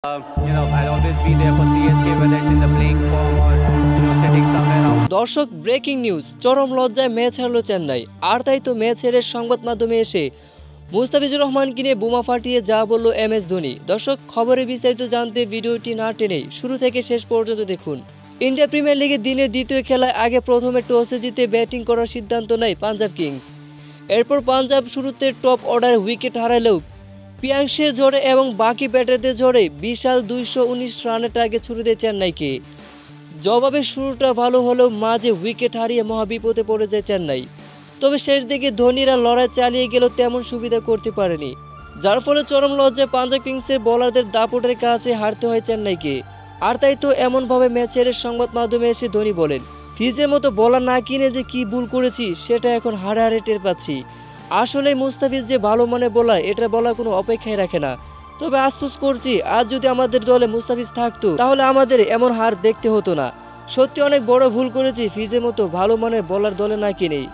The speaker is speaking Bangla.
I'll always be there for CSK, whether it's in the playing form or sitting somewhere out. দর্শক ব্রেকিং নিউজ, চরম লজ্জায় ম্যাচ হারল চেন্নাই। আর তাই তো ম্যাচ হেরে সংবাদ মাধ্যমে এসে মুস্তাফিজুর রহমানকে নিয়ে বোমা ফাটিয়ে যা বলল MS ধোনি। দর্শক, খবরে বিস্তারিত জানতে ভিডিওটি না টেনেই শুরু থেকে শেষ পর্যন্ত দেখুন। ইন্ডিয়া প্রিমিয়ার লিগের দিনের দ্বিতীয় খেলায় আগে প্রথমে টসে জিতে ব্যাটিং করার সিদ্ধান্ত নেয় পাঞ্জাব কিংস। এরপর পাঞ্জাব শুরুতে টপ অর্ডারে উইকেট হারালেও পিয়াংশে ঝড়ে এবং বাকি ব্যাটারদের ঝড়ে বিশাল 219 রানের টার্গেট ছুড়ে দেয় চেন্নাইকে। জবাবে শুরুটা ভালো হলেও মাঝে উইকেট হারিয়ে মহাবিপদে পড়ে যায় চেন্নাই। তবে শেষ দিকে ধোনিরা লড়াই চালিয়ে গেলেও তেমন সুবিধা করতে পারেনি, যার ফলে চরম লজ্জায় পাঞ্জাব কিংসের বোলারদের দাপটের কাছে হারতে হয় চেন্নাইকে। আর তাই তো এমনভাবে ম্যাচের সংবাদ মাধ্যমে এসে ধোনি বলেন, ফিজের মতো বলার না কিনে যে কি ভুল করেছি সেটা এখন হারে হারে টের পাচ্ছি। আসলে মুস্তাফিজ যে ভালো মানে বোলার এটা বলার কোনো অপেক্ষাই রাখে না। তবে আফসোস করছি, আজ যদি আমাদের দলে মুস্তাফিজ থাকতো তাহলে আমাদের এমন হার দেখতে হতো না। সত্যি অনেক বড় ভুল করেছি ফিজের মতো ভালো মানের বোলার দলে না কিনেই।